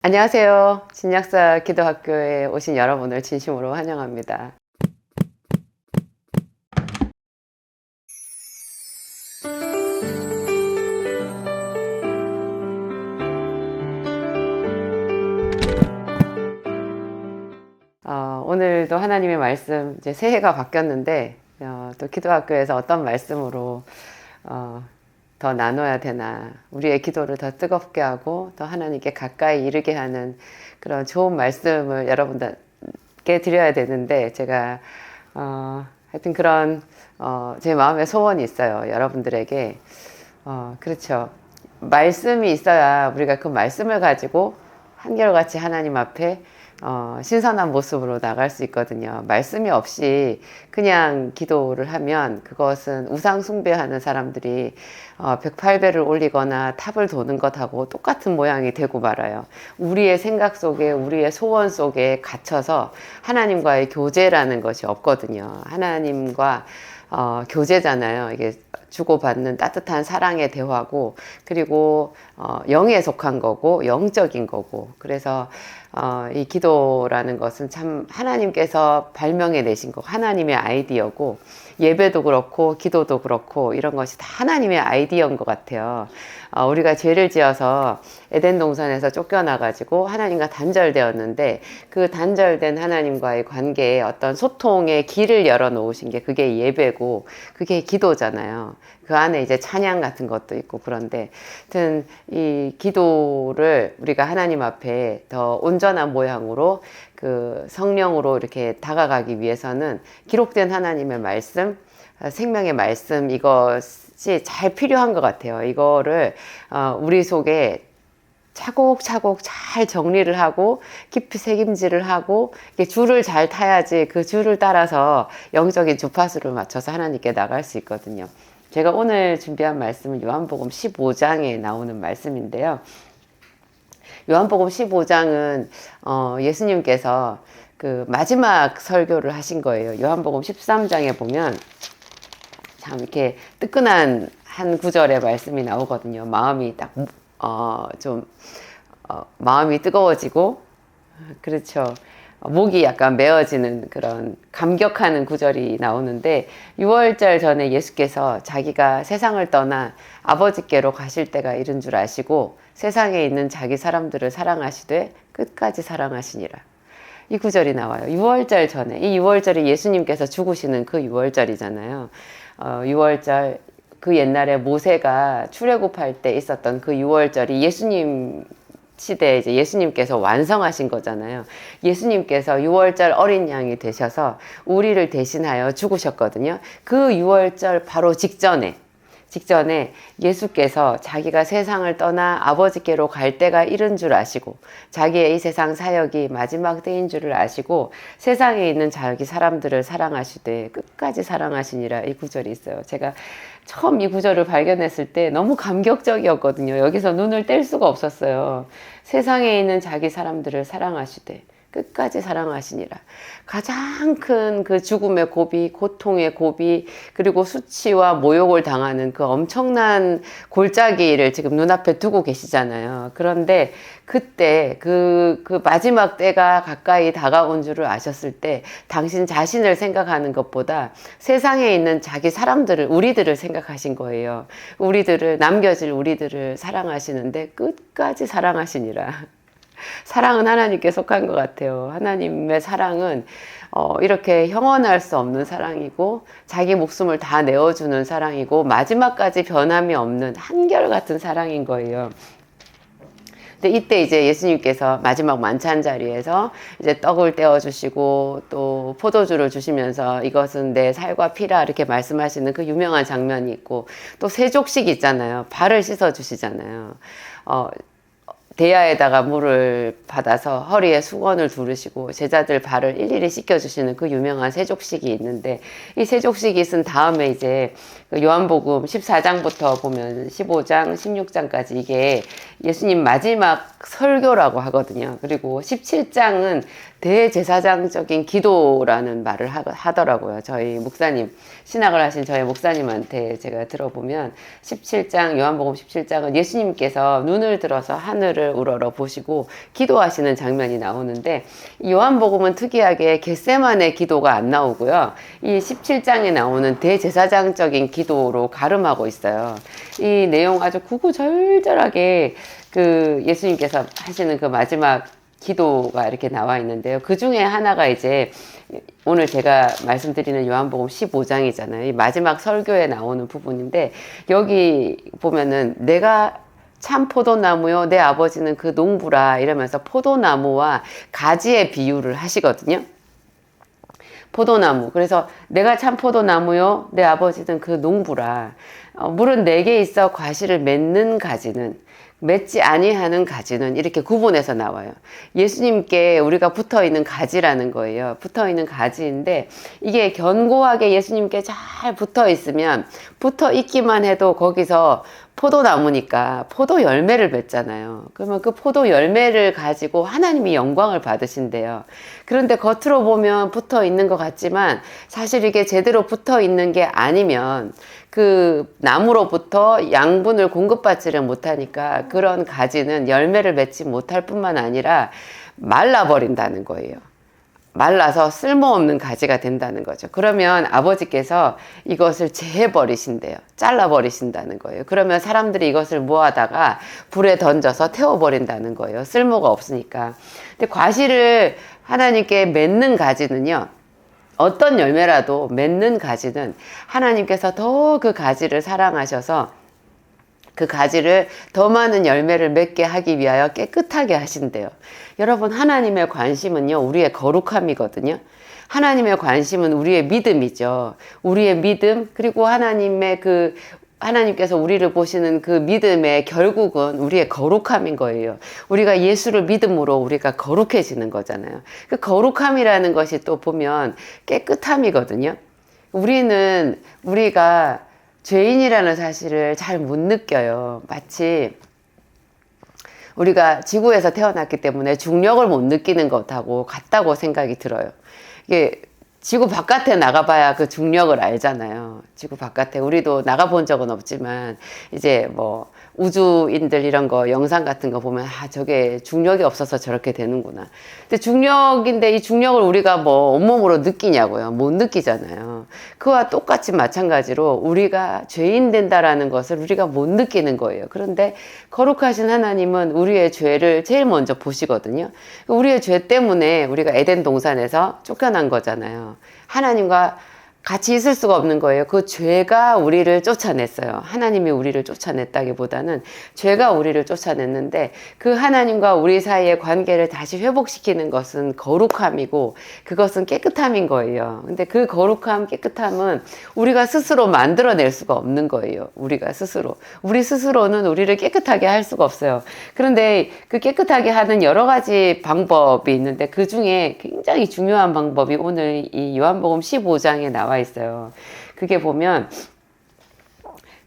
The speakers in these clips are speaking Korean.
안녕하세요. 진약사 기도학교에 오신 여러분을 진심으로 환영합니다. 오늘도 하나님의 말씀, 이제 새해가 바뀌었는데, 또 기도학교에서 어떤 말씀으로, 더 나눠야 되나, 우리의 기도를 더 뜨겁게 하고, 더 하나님께 가까이 이르게 하는 그런 좋은 말씀을 여러분들께 드려야 되는데, 제가, 하여튼 그런, 제 마음의 소원이 있어요. 여러분들에게. 그렇죠. 말씀이 있어야 우리가 그 말씀을 가지고 한결같이 하나님 앞에 신선한 모습으로 나갈 수 있거든요. 말씀이 없이 그냥 기도를 하면 그것은 우상 숭배하는 사람들이 108배를 올리거나 탑을 도는 것하고 똑같은 모양이 되고 말아요. 우리의 생각 속에, 우리의 소원 속에 갇혀서 하나님과의 교제라는 것이 없거든요. 하나님과 교제잖아요. 이게 주고받는 따뜻한 사랑의 대화고, 그리고 영에 속한 거고, 영적인 거고. 그래서 이 기도라는 것은 참 하나님께서 발명해 내신 거, 하나님의 아이디어고, 예배도 그렇고 기도도 그렇고 이런 것이 다 하나님의 아이디어인 것 같아요. 우리가 죄를 지어서 에덴 동산에서 쫓겨나가지고 하나님과 단절되었는데, 그 단절된 하나님과의 관계에 어떤 소통의 길을 열어놓으신 게 그게 예배고, 그게 기도잖아요. 그 안에 이제 찬양 같은 것도 있고. 그런데 하여튼 이 기도를 우리가 하나님 앞에 더 온전한 모양으로 그 성령으로 이렇게 다가가기 위해서는 기록된 하나님의 말씀, 생명의 말씀, 이것이 잘 필요한 것 같아요. 이거를 우리 속에 차곡차곡 잘 정리를 하고 깊이 새김질을 하고 이렇게 줄을 잘 타야지 그 줄을 따라서 영적인 주파수를 맞춰서 하나님께 나갈 수 있거든요. 제가 오늘 준비한 말씀은 요한복음 15장에 나오는 말씀인데요. 요한복음 15장은 예수님께서 그 마지막 설교를 하신 거예요. 요한복음 13장에 보면 참 이렇게 뜨끈한 한 구절의 말씀이 나오거든요. 마음이 딱 마음이 뜨거워지고, 그렇죠. 목이 약간 메어지는 그런 감격하는 구절이 나오는데, 6월절 전에 예수께서 자기가 세상을 떠나 아버지께로 가실 때가 이른 줄 아시고 세상에 있는 자기 사람들을 사랑하시되 끝까지 사랑하시니라. 이 구절이 나와요. 6월절 전에. 이 6월절이 예수님께서 죽으시는 그 6월절이잖아요. 6월절, 그 옛날에 모세가 출애굽할 때 있었던 그 6월절이 예수님 시대에 이제 예수님께서 완성하신 거잖아요. 예수님께서 6월절 어린 양이 되셔서 우리를 대신하여 죽으셨거든요. 그 6월절 바로 직전에 예수께서 자기가 세상을 떠나 아버지께로 갈 때가 이른 줄 아시고, 자기의 이 세상 사역이 마지막 때인 줄을 아시고 세상에 있는 자기 사람들을 사랑하시되 끝까지 사랑하시니라. 이 구절이 있어요. 제가 처음 이 구절을 발견했을 때 너무 감격적이었거든요. 여기서 눈을 뗄 수가 없었어요. 세상에 있는 자기 사람들을 사랑하시되 끝까지 사랑하시니라. 가장 큰 그 죽음의 고비, 고통의 고비, 그리고 수치와 모욕을 당하는 그 엄청난 골짜기를 지금 눈앞에 두고 계시잖아요. 그런데 그때 그 마지막 때가 가까이 다가온 줄을 아셨을 때 당신 자신을 생각하는 것보다 세상에 있는 자기 사람들을, 우리들을 생각하신 거예요. 남겨질 우리들을 사랑하시는데 끝까지 사랑하시니라. 사랑은 하나님께 속한 것 같아요. 하나님의 사랑은 이렇게 형언할 수 없는 사랑이고, 자기 목숨을 다 내어주는 사랑이고, 마지막까지 변함이 없는 한결같은 사랑인 거예요. 근데 이때 이제 예수님께서 마지막 만찬 자리에서 이제 떡을 떼어주시고 또 포도주를 주시면서 이것은 내 살과 피라 이렇게 말씀하시는 그 유명한 장면이 있고, 또 세족식 있잖아요. 발을 씻어 주시잖아요. 대야에다가 물을 받아서 허리에 수건을 두르시고 제자들 발을 일일이 씻겨주시는 그 유명한 세족식이 있는데, 이 세족식이 있은 다음에 이제 요한복음 14장부터 보면 15장, 16장까지 이게 예수님 마지막 설교라고 하거든요. 그리고 17장은 대제사장적인 기도라는 말을 하더라고요. 저희 목사님, 신학을 하신 저희 목사님한테 제가 들어보면 17장, 요한복음 17장은 예수님께서 눈을 들어서 하늘을 하늘을 우러러 보시고 기도하시는 장면이 나오는데, 요한복음은 특이하게 겟세마네 기도가 안 나오고요. 이 17장에 나오는 대제사장적인 기도로 가름하고 있어요. 이 내용 아주 구구절절하게 그 예수님께서 하시는 그 마지막 기도가 이렇게 나와 있는데요. 그 중에 하나가 이제 오늘 제가 말씀드리는 요한복음 15장이잖아요. 이 마지막 설교에 나오는 부분인데, 여기 보면은 내가 참 포도나무요, 내 아버지는 그 농부라 이러면서 포도나무와 가지의 비유를 하시거든요. 포도나무. 그래서 내가 참 포도나무요, 내 아버지는 그 농부라. 물은 내게 있어 과실을 맺는 가지는, 맺지 아니하는 가지는, 이렇게 구분해서 나와요. 예수님께 우리가 붙어 있는 가지라는 거예요. 붙어 있는 가지인데, 이게 견고하게 예수님께 잘 붙어 있으면, 붙어 있기만 해도 거기서 포도나무니까 포도 열매를 맺잖아요. 그러면 그 포도 열매를 가지고 하나님이 영광을 받으신대요. 그런데 겉으로 보면 붙어 있는 것 같지만 사실 이게 제대로 붙어 있는 게 아니면 그 나무로부터 양분을 공급받지를 못하니까 그런 가지는 열매를 맺지 못할 뿐만 아니라 말라버린다는 거예요. 말라서 쓸모없는 가지가 된다는 거죠. 그러면 아버지께서 이것을 제해버리신대요. 잘라버리신다는 거예요. 그러면 사람들이 이것을 모아다가 불에 던져서 태워버린다는 거예요. 쓸모가 없으니까. 근데 과실을 하나님께 맺는 가지는요, 어떤 열매라도 맺는 가지는 하나님께서 더 그 가지를 사랑하셔서 그 가지를 더 많은 열매를 맺게 하기 위하여 깨끗하게 하신대요. 여러분, 하나님의 관심은요, 우리의 거룩함이거든요. 하나님의 관심은 우리의 믿음이죠. 우리의 믿음, 그리고 하나님께서 우리를 보시는 그 믿음의 결국은 우리의 거룩함인 거예요. 우리가 예수를 믿음으로 우리가 거룩해지는 거잖아요. 그 거룩함이라는 것이 또 보면 깨끗함이거든요. 우리가 죄인이라는 사실을 잘 못 느껴요. 마치 우리가 지구에서 태어났기 때문에 중력을 못 느끼는 것하고 같다고 생각이 들어요. 이게 지구 바깥에 나가봐야 그 중력을 알잖아요. 지구 바깥에 우리도 나가본 적은 없지만 이제 뭐 우주인들 이런 거 영상 같은 거 보면 저게 중력이 없어서 저렇게 되는구나. 근데 중력인데 이 중력을 우리가 뭐 온몸으로 느끼냐고요? 못 느끼잖아요. 그와 똑같이 마찬가지로 우리가 죄인 된다라는 것을 우리가 못 느끼는 거예요. 그런데 거룩하신 하나님은 우리의 죄를 제일 먼저 보시거든요. 우리의 죄 때문에 우리가 에덴 동산에서 쫓겨난 거잖아요. 하나님과 같이 있을 수가 없는 거예요. 그 죄가 우리를 쫓아냈어요. 하나님이 우리를 쫓아냈다기보다는 죄가 우리를 쫓아냈는데, 그 하나님과 우리 사이의 관계를 다시 회복시키는 것은 거룩함이고 그것은 깨끗함인 거예요. 근데 그 거룩함, 깨끗함은 우리가 스스로 만들어낼 수가 없는 거예요. 우리 스스로는 우리를 깨끗하게 할 수가 없어요. 그런데 그 깨끗하게 하는 여러 가지 방법이 있는데, 그 중에 굉장히 중요한 방법이 오늘 이 요한복음 15장에 나와 있어요. 그게 보면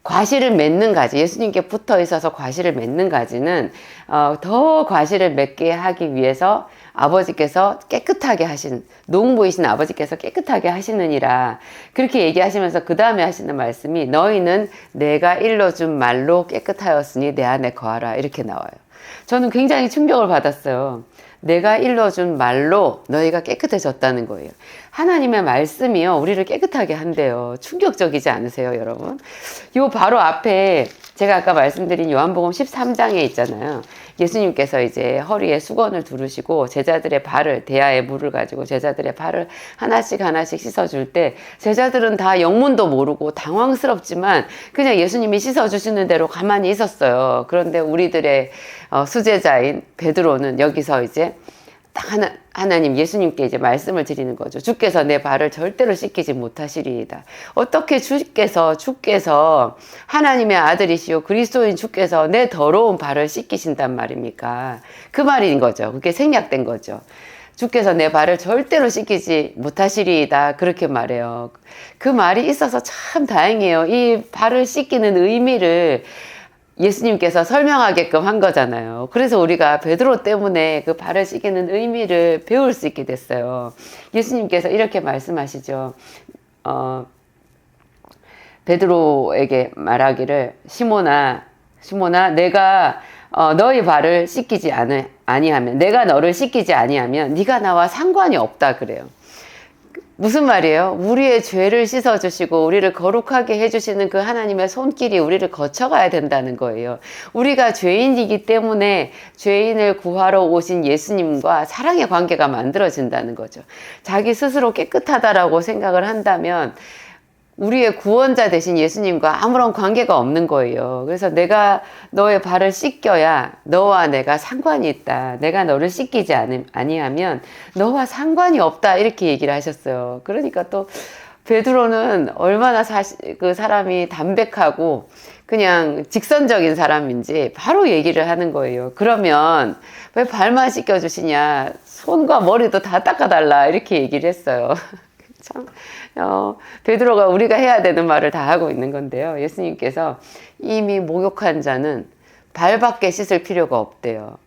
과실을 맺는 가지, 예수님께 붙어 있어서 과실을 맺는 가지는 더 과실을 맺게 하기 위해서 아버지께서 깨끗하게 농부이신 아버지께서 깨끗하게 하시느니라, 그렇게 얘기하시면서 그 다음에 하시는 말씀이 너희는 내가 일러준 말로 깨끗하였으니 내 안에 거하라, 이렇게 나와요. 저는 굉장히 충격을 받았어요. 내가 일러준 말로 너희가 깨끗해졌다는 거예요. 하나님의 말씀이요, 우리를 깨끗하게 한대요. 충격적이지 않으세요, 여러분? 요 바로 앞에 제가 아까 말씀드린 요한복음 13장에 있잖아요. 예수님께서 이제 허리에 수건을 두르시고 제자들의 발을, 대야에 물을 가지고 제자들의 발을 하나씩 씻어줄 때 제자들은 다 영문도 모르고 당황스럽지만 그냥 예수님이 씻어주시는 대로 가만히 있었어요. 그런데 우리들의 수제자인 베드로는 여기서 이제 딱 하나님, 예수님께 이제 말씀을 드리는 거죠. 주께서 내 발을 절대로 씻기지 못하시리이다. 어떻게 주께서 하나님의 아들이시오 그리스도인 주께서 내 더러운 발을 씻기신단 말입니까? 그 말인 거죠. 그게 생략된 거죠. 주께서 내 발을 절대로 씻기지 못하시리이다, 그렇게 말해요. 그 말이 있어서 참 다행이에요. 이 발을 씻기는 의미를 예수님께서 설명하게끔 한 거잖아요. 그래서 우리가 베드로 때문에 그 발을 씻기는 의미를 배울 수 있게 됐어요. 예수님께서 이렇게 말씀하시죠. 베드로에게 말하기를 시몬아 내가 너희 발을 씻기지 아니하면, 내가 너를 씻기지 아니하면 네가 나와 상관이 없다 그래요. 무슨 말이에요? 우리의 죄를 씻어주시고 우리를 거룩하게 해주시는 그 하나님의 손길이 우리를 거쳐가야 된다는 거예요. 우리가 죄인이기 때문에 죄인을 구하러 오신 예수님과 사랑의 관계가 만들어진다는 거죠. 자기 스스로 깨끗하다라고 생각을 한다면 우리의 구원자 되신 예수님과 아무런 관계가 없는 거예요. 그래서 내가 너의 발을 씻겨야 너와 내가 상관이 있다. 내가 너를 씻기지 아니하면 너와 상관이 없다. 이렇게 얘기를 하셨어요. 그러니까 또 베드로는 얼마나 그 사람이 담백하고 그냥 직선적인 사람인지 바로 얘기를 하는 거예요. 그러면 왜 발만 씻겨주시냐? 손과 머리도 다 닦아달라. 이렇게 얘기를 했어요. 참, 베드로가 우리가 해야 되는 말을 다 하고 있는 건데요. 예수님께서 이미 목욕한 자는 발밖에 씻을 필요가 없대요.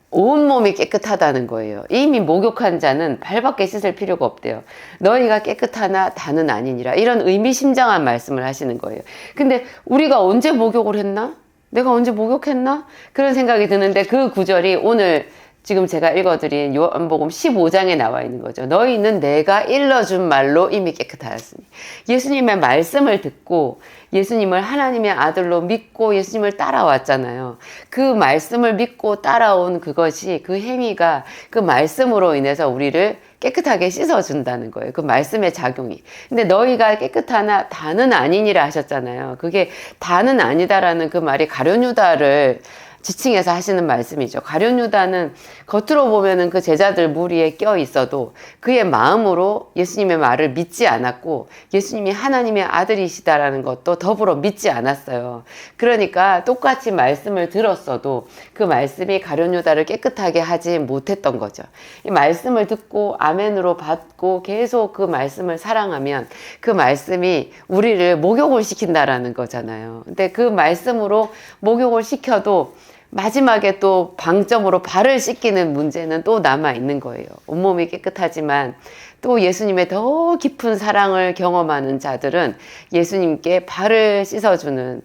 온몸이 깨끗하다는 거예요. 이미 목욕한 자는 발밖에 씻을 필요가 없대요. 너희가 깨끗하나 다는 아니니라. 이런 의미심장한 말씀을 하시는 거예요. 근데 우리가 언제 목욕을 했나? 내가 언제 목욕했나? 그런 생각이 드는데 그 구절이 오늘 지금 제가 읽어드린 요한복음 15장에 나와 있는 거죠. 너희는 내가 일러준 말로 이미 깨끗하였으니. 예수님의 말씀을 듣고 예수님을 하나님의 아들로 믿고 예수님을 따라왔잖아요. 그 말씀을 믿고 따라온 그것이, 그 행위가 그 말씀으로 인해서 우리를 깨끗하게 씻어준다는 거예요. 그 말씀의 작용이. 근데 너희가 깨끗하나 다는 아니니라 하셨잖아요. 그게 다는 아니다라는 그 말이 가룟 유다를 지칭해서 하시는 말씀이죠. 가룟 유다는 겉으로 보면은 그 제자들 무리에 껴 있어도 그의 마음으로 예수님의 말을 믿지 않았고 예수님이 하나님의 아들이시다라는 것도 더불어 믿지 않았어요. 그러니까 똑같이 말씀을 들었어도 그 말씀이 가룟 유다를 깨끗하게 하지 못했던 거죠. 이 말씀을 듣고 아멘으로 받고 계속 그 말씀을 사랑하면 그 말씀이 우리를 목욕을 시킨다라는 거잖아요. 근데 그 말씀으로 목욕을 시켜도 마지막에 또 방점으로 발을 씻기는 문제는 또 남아 있는 거예요. 온몸이 깨끗하지만 또 예수님의 더 깊은 사랑을 경험하는 자들은 예수님께 발을 씻어주는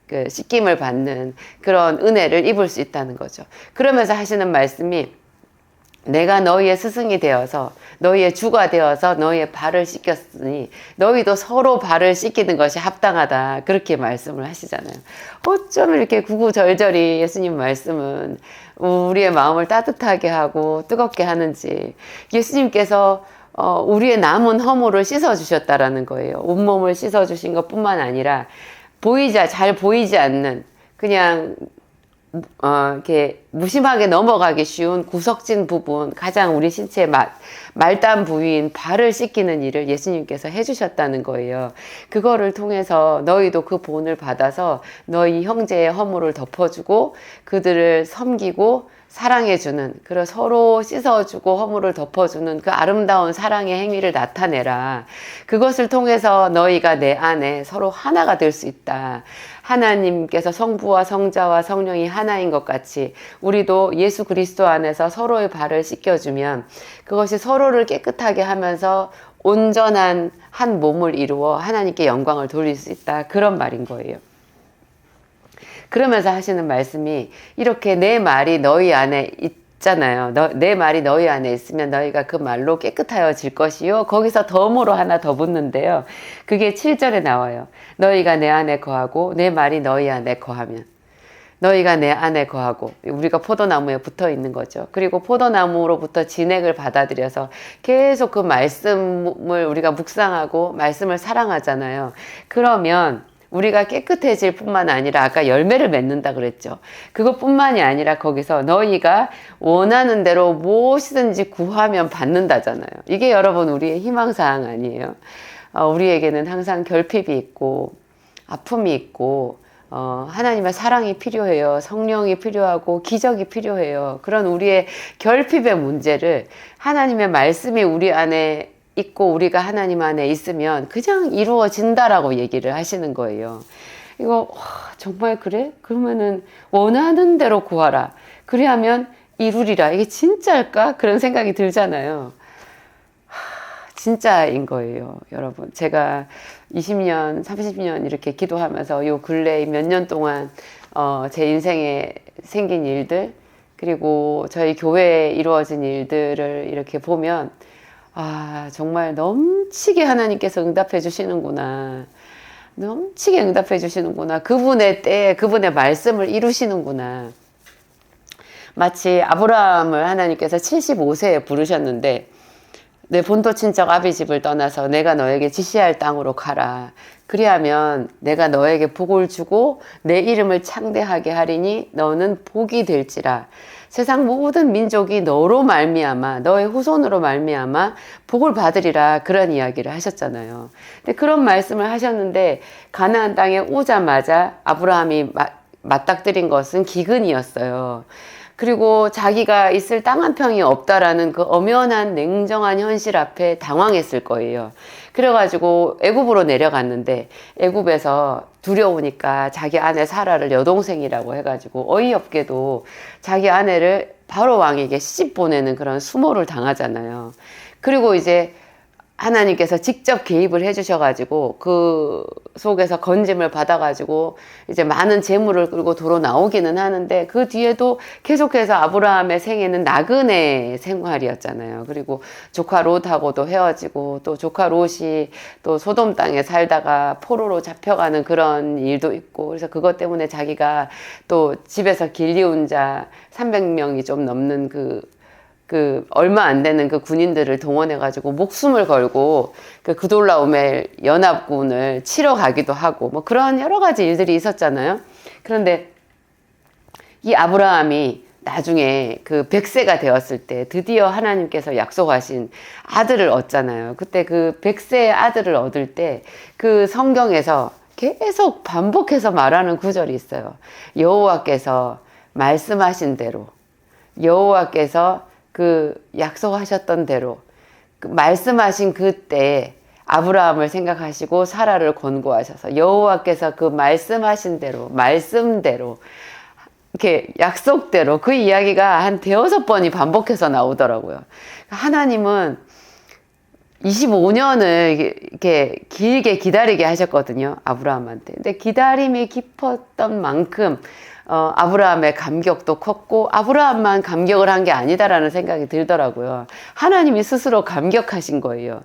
그 씻김을 받는 그런 은혜를 입을 수 있다는 거죠. 그러면서 하시는 말씀이 내가 너희의 스승이 되어서 너희의 주가 되어서 너희의 발을 씻겼으니 너희도 서로 발을 씻기는 것이 합당하다. 그렇게 말씀을 하시잖아요. 어쩜 이렇게 구구절절히 예수님 말씀은 우리의 마음을 따뜻하게 하고 뜨겁게 하는지. 예수님께서 우리의 남은 허물을 씻어주셨다라는 거예요. 온몸을 씻어주신 것뿐만 아니라 잘 보이지 않는 그냥 이렇게 무심하게 넘어가기 쉬운 구석진 부분, 가장 우리 신체의 말단 부위인 발을 씻기는 일을 예수님께서 해주셨다는 거예요. 그거를 통해서 너희도 그 본을 받아서 너희 형제의 허물을 덮어주고 그들을 섬기고 사랑해주는, 그리고 서로 씻어주고 허물을 덮어주는 그 아름다운 사랑의 행위를 나타내라. 그것을 통해서 너희가 내 안에 서로 하나가 될 수 있다. 하나님께서 성부와 성자와 성령이 하나인 것 같이 우리도 예수 그리스도 안에서 서로의 발을 씻겨주면 그것이 서로를 깨끗하게 하면서 온전한 한 몸을 이루어 하나님께 영광을 돌릴 수 있다. 그런 말인 거예요. 그러면서 하시는 말씀이 이렇게 내 말이 너희 안에 있잖아요. 내 말이 너희 안에 있으면 너희가 그 말로 깨끗하여질 것이요. 거기서 덤으로 하나 더 붙는데요. 그게 7절에 나와요. 너희가 내 안에 거하고 내 말이 너희 안에 거하면. 너희가 내 안에 거하고, 우리가 포도나무에 붙어 있는 거죠. 그리고 포도나무로부터 진액을 받아들여서 계속 그 말씀을 우리가 묵상하고 말씀을 사랑하잖아요. 그러면 우리가 깨끗해질 뿐만 아니라 아까 열매를 맺는다 그랬죠. 그것뿐만이 아니라 거기서 너희가 원하는 대로 무엇이든지 구하면 받는다잖아요. 이게 여러분 우리의 희망사항 아니에요? 우리에게는 항상 결핍이 있고 아픔이 있고 하나님의 사랑이 필요해요. 성령이 필요하고 기적이 필요해요. 그런 우리의 결핍의 문제를 하나님의 말씀이 우리 안에 있고 우리가 하나님 안에 있으면 그냥 이루어진다라고 얘기를 하시는 거예요. 이거 정말 그래? 그러면은 원하는 대로 구하라. 그래야면 이루리라. 이게 진짜일까? 그런 생각이 들잖아요. 진짜인 거예요, 여러분. 제가 20년, 30년 이렇게 기도하면서 요 근래 몇 년 동안 제 인생에 생긴 일들, 그리고 저희 교회에 이루어진 일들을 이렇게 보면, 아, 정말 넘치게 하나님께서 응답해 주시는구나. 넘치게 응답해 주시는구나. 그분의 때에 그분의 말씀을 이루시는구나. 마치 아브라함을 하나님께서 75세에 부르셨는데, 내 본토 친척 아비 집을 떠나서 내가 너에게 지시할 땅으로 가라. 그리하면 내가 너에게 복을 주고 내 이름을 창대하게 하리니 너는 복이 될지라. 세상 모든 민족이 너로 말미암아, 너의 후손으로 말미암아 복을 받으리라. 그런 이야기를 하셨잖아요. 근데 그런 말씀을 하셨는데 가나안 땅에 오자마자 아브라함이 맞닥뜨린 것은 기근이었어요. 그리고 자기가 있을 땅 한 평이 없다라는 그 엄연한 냉정한 현실 앞에 당황했을 거예요. 그래가지고 애굽으로 내려갔는데 애굽에서 두려우니까 자기 아내 사라를 여동생이라고 해가지고 어이없게도 자기 아내를 바로 왕에게 시집 보내는 그런 수모를 당하잖아요. 그리고 이제 하나님께서 직접 개입을 해주셔가지고 그 속에서 건짐을 받아가지고 이제 많은 재물을 끌고 도로 나오기는 하는데 그 뒤에도 계속해서 아브라함의 생애는 나그네 생활이었잖아요. 그리고 조카 롯하고도 헤어지고 또 조카 롯이 또 소돔 땅에 살다가 포로로 잡혀가는 그런 일도 있고 그래서 그것 때문에 자기가 또 집에서 길리운 자 300명이 좀 넘는 얼마 안 되는 그 군인들을 동원해가지고 목숨을 걸고 그 그돌라오멜 연합군을 치러 가기도 하고 뭐 그런 여러 가지 일들이 있었잖아요. 그런데 이 아브라함이 나중에 그 100세가 되었을 때 드디어 하나님께서 약속하신 아들을 얻잖아요. 그때 그 100세의 아들을 얻을 때 그 성경에서 계속 반복해서 말하는 구절이 있어요. 여호와께서 말씀하신 대로, 여호와께서 그 약속하셨던 대로 그 말씀하신 그때 아브라함을 생각하시고 사라를 권고하셔서 여호와께서 그 말씀하신 대로 말씀대로 이렇게 약속대로 그 이야기가 한 대여섯 번이 반복해서 나오더라고요. 하나님은 25년을 이렇게 길게 기다리게 하셨거든요. 아브라함한테. 근데 기다림이 깊었던 만큼 아브라함의 감격도 컸고 아브라함만 감격을 한 게 아니다라는 생각이 들더라고요. 하나님이 스스로 감격하신 거예요.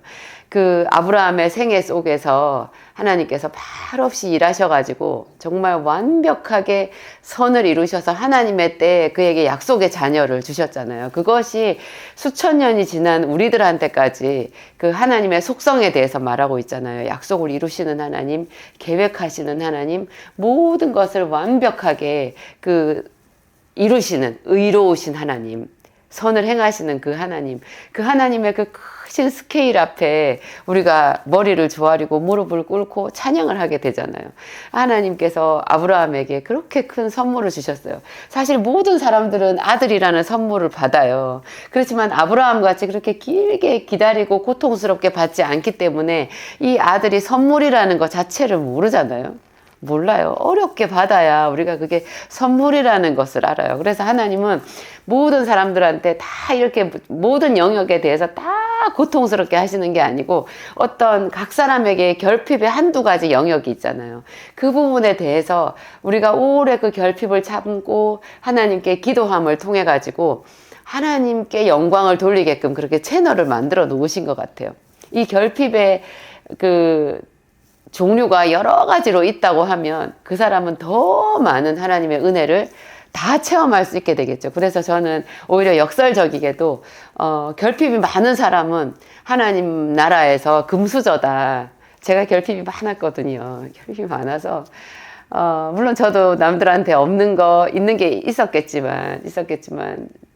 그 아브라함의 생애 속에서 하나님께서 말없이 일하셔가지고 정말 완벽하게 선을 이루셔서 하나님의 때에 그에게 약속의 자녀를 주셨잖아요. 그것이 수천 년이 지난 우리들한테까지 그 하나님의 속성에 대해서 말하고 있잖아요. 약속을 이루시는 하나님, 계획하시는 하나님, 모든 것을 완벽하게 이루시는 의로우신 하나님, 선을 행하시는 그 하나님, 그 하나님의 그 크신 스케일 앞에 우리가 머리를 조아리고 무릎을 꿇고 찬양을 하게 되잖아요. 하나님께서 아브라함에게 그렇게 큰 선물을 주셨어요. 사실 모든 사람들은 아들이라는 선물을 받아요. 그렇지만 아브라함 같이 그렇게 길게 기다리고 고통스럽게 받지 않기 때문에 이 아들이 선물이라는 것 자체를 모르잖아요. 몰라요. 어렵게 받아야 우리가 그게 선물이라는 것을 알아요. 그래서 하나님은 모든 사람들한테 다 이렇게 모든 영역에 대해서 다 고통스럽게 하시는 게 아니고 어떤 각 사람에게 결핍의 한두 가지 영역이 있잖아요. 그 부분에 대해서 우리가 오래 그 결핍을 참고 하나님께 기도함을 통해 가지고 하나님께 영광을 돌리게끔 그렇게 채널을 만들어 놓으신 것 같아요. 이 결핍의 종류가 여러 가지로 있다고 하면 그 사람은 더 많은 하나님의 은혜를 다 체험할 수 있게 되겠죠. 그래서 저는 오히려 역설적이게도 결핍이 많은 사람은 하나님 나라에서 금수저다. 제가 결핍이 많았거든요. 결핍이 많아서 물론 저도 남들한테 없는 거 있는 게 있었겠지만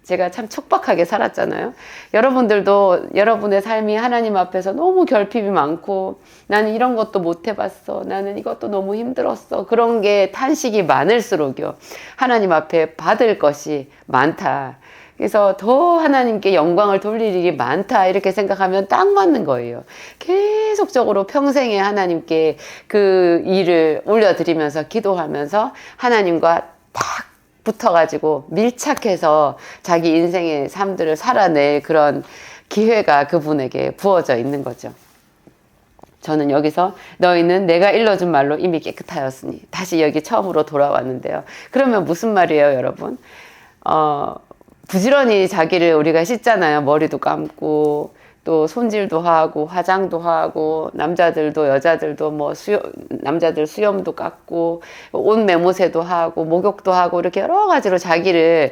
제가 참 촉박하게 살았잖아요. 여러분들도 여러분의 삶이 하나님 앞에서 너무 결핍이 많고 나는 이런 것도 못 해봤어. 나는 이것도 너무 힘들었어. 그런 게 탄식이 많을수록요. 하나님 앞에 받을 것이 많다. 그래서 더 하나님께 영광을 돌릴 일이 많다 이렇게 생각하면 딱 맞는 거예요. 계속적으로 평생에 하나님께 그 일을 올려드리면서 기도하면서 하나님과 딱 붙어가지고 밀착해서 자기 인생의 삶들을 살아낼 그런 기회가 그분에게 부어져 있는 거죠. 저는 여기서 너희는 내가 일러준 말로 이미 깨끗하였으니 다시 여기 처음으로 돌아왔는데요. 그러면 무슨 말이에요, 여러분? 부지런히 자기를 우리가 씻잖아요. 머리도 감고 또 손질도 하고 화장도 하고 남자들도 여자들도 뭐 남자들 수염도 깎고 옷 매무새도 하고 목욕도 하고 이렇게 여러 가지로 자기를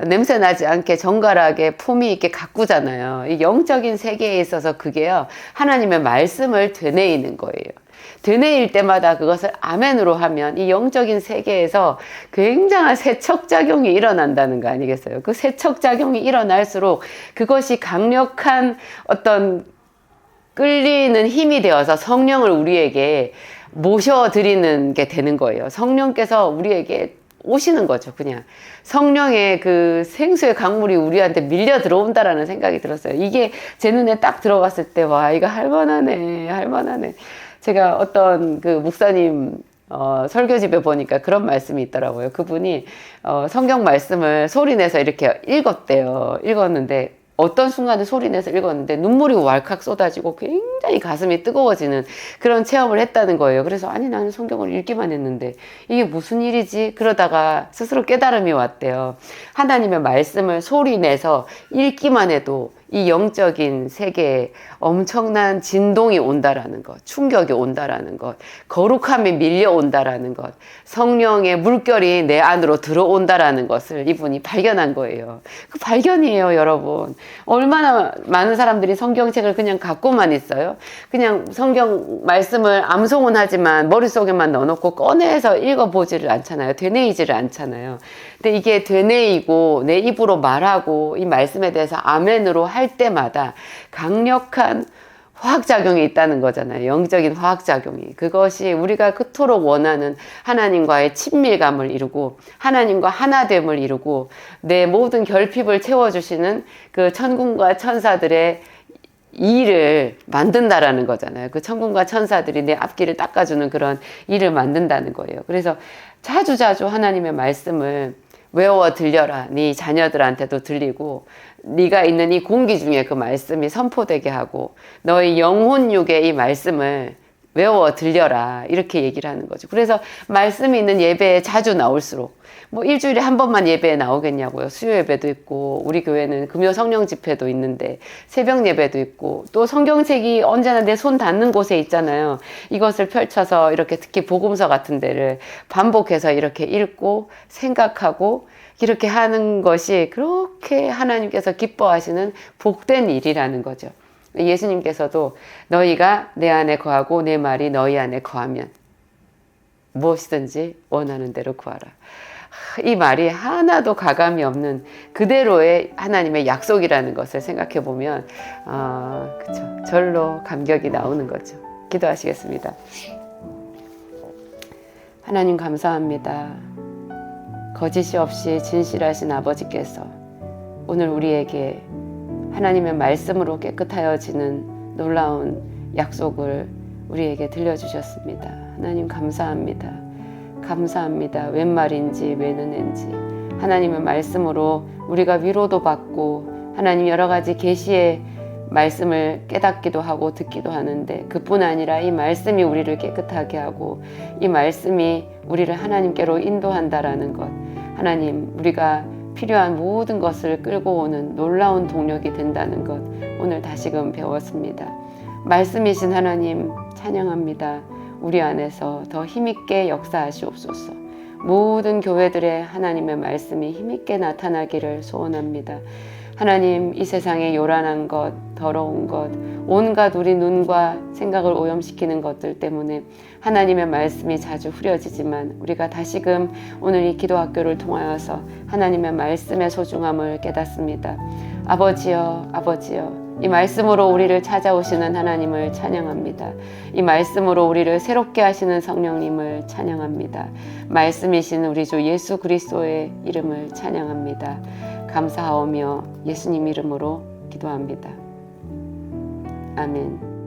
냄새 나지 않게 정갈하게 품위 있게 가꾸잖아요. 이 영적인 세계에 있어서 그게요, 하나님의 말씀을 되뇌이는 거예요. 되뇌일 때마다 그것을 아멘으로 하면 이 영적인 세계에서 굉장한 세척작용이 일어난다는 거 아니겠어요? 그 세척작용이 일어날수록 그것이 강력한 어떤 끌리는 힘이 되어서 성령을 우리에게 모셔드리는 게 되는 거예요. 성령께서 우리에게 오시는 거죠. 그냥 성령의 그 생수의 강물이 우리한테 밀려 들어온다라는 생각이 들었어요. 이게 제 눈에 딱 들어갔을 때, 와, 이거 할만하네, 할만하네. 제가 어떤 그 목사님 설교집에 보니까 그런 말씀이 있더라고요. 그분이 성경 말씀을 소리내서 이렇게 읽었는데 어떤 순간에 소리내서 읽었는데 눈물이 왈칵 쏟아지고 굉장히 가슴이 뜨거워지는 그런 체험을 했다는 거예요. 그래서 아니, 나는 성경을 읽기만 했는데 이게 무슨 일이지? 그러다가 스스로 깨달음이 왔대요. 하나님의 말씀을 소리내서 읽기만 해도 이 영적인 세계에 엄청난 진동이 온다라는 것, 충격이 온다라는 것, 거룩함이 밀려온다라는 것, 성령의 물결이 내 안으로 들어온다라는 것을 이분이 발견한 거예요. 그 발견이에요, 여러분. 얼마나 많은 사람들이 성경책을 그냥 갖고만 있어요. 그냥 성경 말씀을 암송은 하지만 머릿속에만 넣어놓고 꺼내서 읽어보지를 않잖아요. 되뇌이지를 않잖아요. 근데 이게 되뇌이고 내 입으로 말하고 이 말씀에 대해서 아멘으로 할 때마다 강력한 화학작용이 있다는 거잖아요. 영적인 화학작용이. 그것이 우리가 그토록 원하는 하나님과의 친밀감을 이루고 하나님과 하나됨을 이루고 내 모든 결핍을 채워주시는 그 천군과 천사들의 일을 만든다라는 거잖아요. 그 천군과 천사들이 내 앞길을 닦아주는 그런 일을 만든다는 거예요. 그래서 자주자주 하나님의 말씀을 외워 들려라. 네 자녀들한테도 들리고 네가 있는 이 공기 중에 그 말씀이 선포되게 하고 너의 영혼육에 이 말씀을 외워 들려라. 이렇게 얘기를 하는 거죠. 그래서 말씀이 있는 예배에 자주 나올수록 뭐 일주일에 한 번만 예배에 나오겠냐고요. 수요 예배도 있고 우리 교회는 금요 성령 집회도 있는데 새벽 예배도 있고 또 성경책이 언제나 내 손 닿는 곳에 있잖아요. 이것을 펼쳐서 이렇게 특히 복음서 같은 데를 반복해서 이렇게 읽고 생각하고 이렇게 하는 것이 그렇게 하나님께서 기뻐하시는 복된 일이라는 거죠. 예수님께서도 너희가 내 안에 거하고 내 말이 너희 안에 거하면 무엇이든지 원하는 대로 구하라. 이 말이 하나도 가감이 없는 그대로의 하나님의 약속이라는 것을 생각해 보면 그쵸, 절로 감격이 나오는 거죠. 기도하시겠습니다. 하나님 감사합니다. 거짓이 없이 진실하신 아버지께서 오늘 우리에게 하나님의 말씀으로 깨끗하여지는 놀라운 약속을 우리에게 들려주셨습니다. 하나님 감사합니다. 감사합니다. 웬 말인지 웬 은혜인지 하나님의 말씀으로 우리가 위로도 받고 하나님 여러 가지 계시의 말씀을 깨닫기도 하고 듣기도 하는데 그뿐 아니라 이 말씀이 우리를 깨끗하게 하고 이 말씀이 우리를 하나님께로 인도한다라는 것, 하나님 우리가 필요한 모든 것을 끌고 오는 놀라운 동력이 된다는 것 오늘 다시금 배웠습니다. 말씀이신 하나님 찬양합니다. 우리 안에서 더 힘있게 역사하시옵소서. 모든 교회들의 하나님의 말씀이 힘있게 나타나기를 소원합니다. 하나님 이 세상에 요란한 것, 더러운 것, 온갖 우리 눈과 생각을 오염시키는 것들 때문에 하나님의 말씀이 자주 흐려지지만 우리가 다시금 오늘 이 기도학교를 통하여서 하나님의 말씀의 소중함을 깨닫습니다. 아버지여, 아버지여, 이 말씀으로 우리를 찾아오시는 하나님을 찬양합니다. 이 말씀으로 우리를 새롭게 하시는 성령님을 찬양합니다. 말씀이신 우리 주 예수 그리스도의 이름을 찬양합니다. 감사하오며 예수님 이름으로 기도합니다. 아멘.